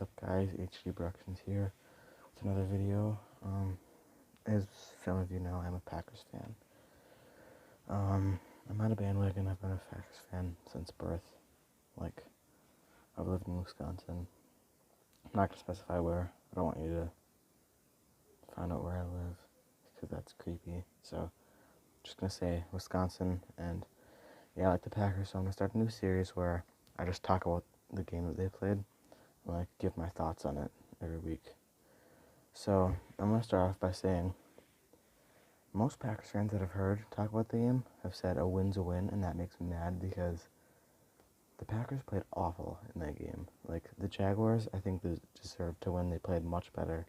What's up, guys? HD Productions here with another video. As some of you know, I'm a Packers fan. I'm on a bandwagon. I've been a Packers fan since birth. Like, I've lived in Wisconsin. I'm not gonna specify where. I don't want you to find out where I live because that's creepy. So, I'm just gonna say Wisconsin, and yeah, I like the Packers. So I'm gonna start a new series where I just talk about the game that they played. Like, give my thoughts on it every week. So, I'm going to start off by saying, most Packers fans that I've heard talk about the game have said a win's a win, and that makes me mad because the Packers played awful in that game. Like, the Jaguars, I think they deserved to win. They played much better.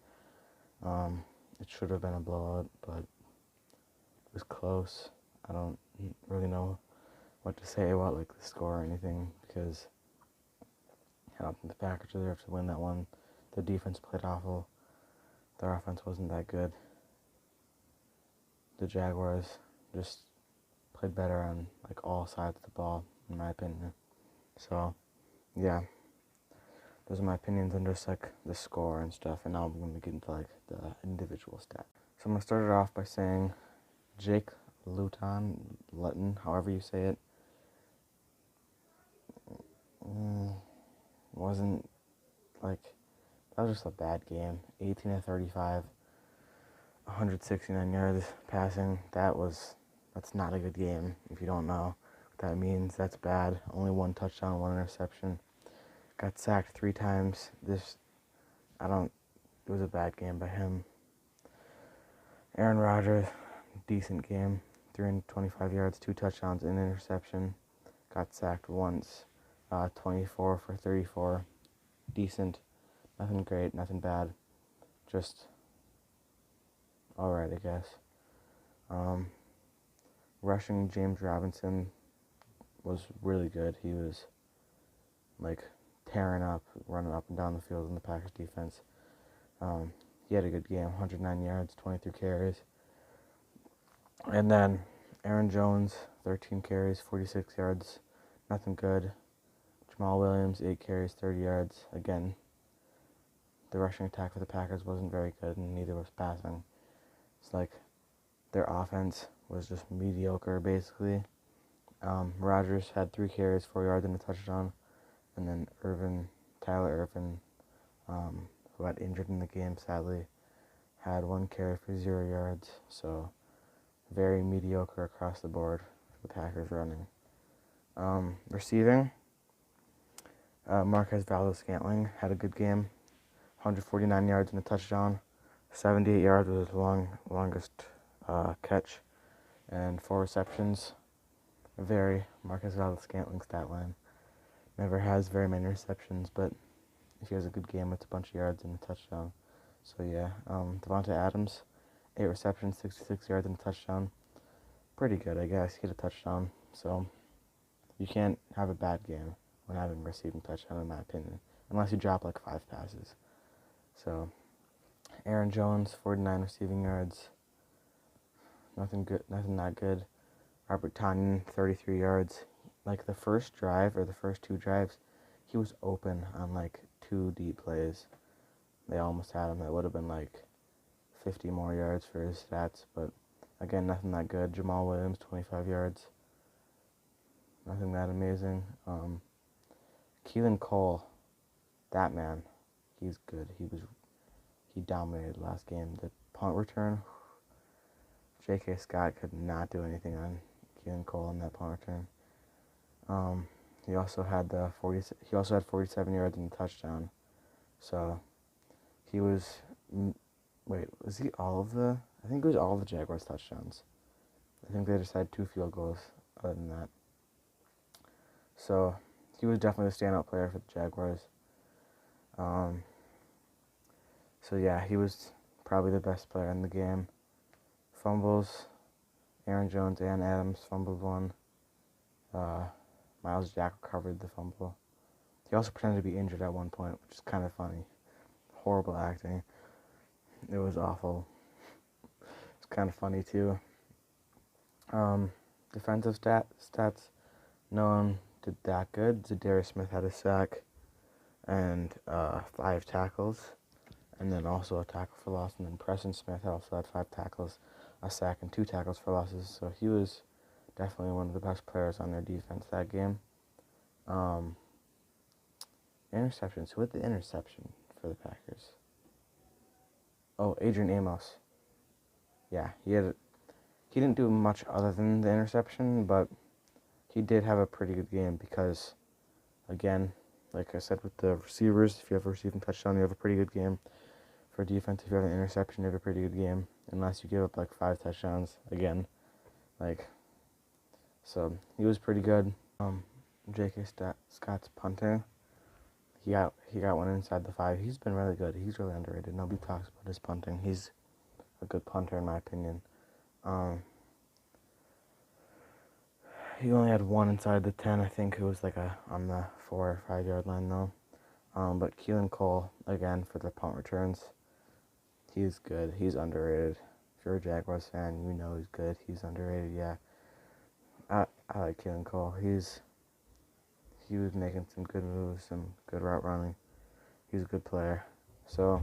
It should have been a blowout, but it was close. I don't really know what to say about, like, the score or anything because I don't think the Packers deserved to win that one. The defense played awful. Their offense wasn't that good. The Jaguars just played better on, like, all sides of the ball, in my opinion. So, yeah. Those are my opinions on just, like, the score and stuff. And now I'm going to get into, like, the individual stats. So I'm going to start it off by saying Jake Luton, however you say it, wasn't, like, that was just a bad game. 18 of 35, 169 yards passing. That's not a good game. If you don't know what that means, that's bad. Only one touchdown, one interception. Got sacked 3 times. It was a bad game by him. Aaron Rodgers, decent game. 325 yards, 2 touchdowns, and an interception. Got sacked once. 24 for 34. Decent. Nothing great, nothing bad. Just alright, I guess. Rushing, James Robinson was really good. He was, like, tearing up, running up and down the field in the Packers defense. He had a good game, 109 yards, 23 carries. And then Aaron Jones, 13 carries, 46 yards, nothing good. Jamal Williams, 8 carries, 30 yards. Again, the rushing attack for the Packers wasn't very good, and neither was passing. It's like their offense was just mediocre, basically. Rodgers had 3 carries, 4 yards, and a touchdown. And then Tyler Ervin, who got injured in the game, sadly, had 1 carry for 0 yards. So, very mediocre across the board for the Packers running. Receiving, Marquez Valdes-Scantling had a good game. 149 yards and a touchdown. 78 yards was his longest catch. And 4 receptions. Very Marquez Valdes-Scantling stat line. Never has very many receptions, but if he has a good game, it's a bunch of yards and a touchdown. So, yeah. Devontae Adams, 8 receptions, 66 yards and a touchdown. Pretty good, I guess. He had a touchdown. So, you can't have a bad game when having receiving touchdown, in my opinion, unless you drop, like, 5 passes. So, Aaron Jones, 49 receiving yards. Nothing that good. Robert Tonyan, 33 yards. Like, the first drive, or the first 2 drives, he was open on, like, 2 deep plays. They almost had him. That would have been, like, 50 more yards for his stats. But, again, nothing that good. Jamal Williams, 25 yards. Nothing that amazing. Keelan Cole, that man, he's good. He dominated last game. The punt return, J.K. Scott could not do anything on Keelan Cole in that punt return. He also had 47 yards and a touchdown. So he was. Was he all of the? I think it was all of the Jaguars' touchdowns. I think they just had 2 field goals. Other than that, so he was definitely the standout player for the Jaguars. So yeah, he was probably the best player in the game. Fumbles, Aaron Jones and Adams fumbled 1. Miles Jack recovered the fumble. He also pretended to be injured at one point, which is kind of funny. Horrible acting. It was awful. It's kind of funny too. Defensive stats, no one did that good. Zadarius Smith had a sack. and 5 tackles, and then also a tackle for loss. And then Preston Smith also had 5 tackles, a sack, and 2 tackles for losses. So he was definitely one of the best players on their defense that game. Interceptions. Who had the interception for the Packers? Oh, Adrian Amos. Yeah, he didn't do much other than the interception, but he did have a pretty good game because, again, like I said with the receivers, if you have a receiving touchdown, you have a pretty good game. For defense, if you have an interception, you have a pretty good game. Unless you give up like 5 touchdowns again, so he was pretty good. J.K. Scott's punting. He got one inside the 5. He's been really good. He's really underrated. Nobody talks about his punting. He's a good punter in my opinion. He only had one inside the 10. I think it was like on the 4 or 5 yard line though. But Keelan Cole again for the punt returns. He's good. He's underrated. If you're a Jaguars fan, you know he's good. He's underrated. Yeah. I like Keelan Cole. He was making some good moves, some good route running. He's a good player. So,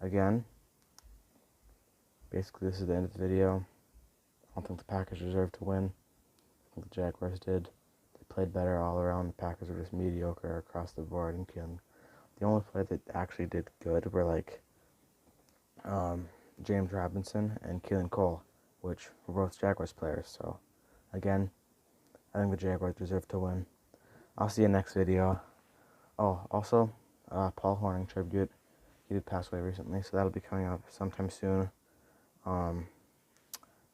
again, basically this is the end of the video. I don't think the Packers deserved to win. I think the Jaguars did. They played better all around. The Packers were just mediocre across the board. And the only play that actually did good were like James Robinson and Keelan Cole, which were both Jaguars players. So, again, I think the Jaguars deserve to win. I'll see you next video. Oh, also, Paul Hornung tribute. He did pass away recently, so that'll be coming up sometime soon. But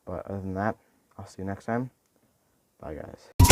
other than that, I'll see you next time. Bye, guys.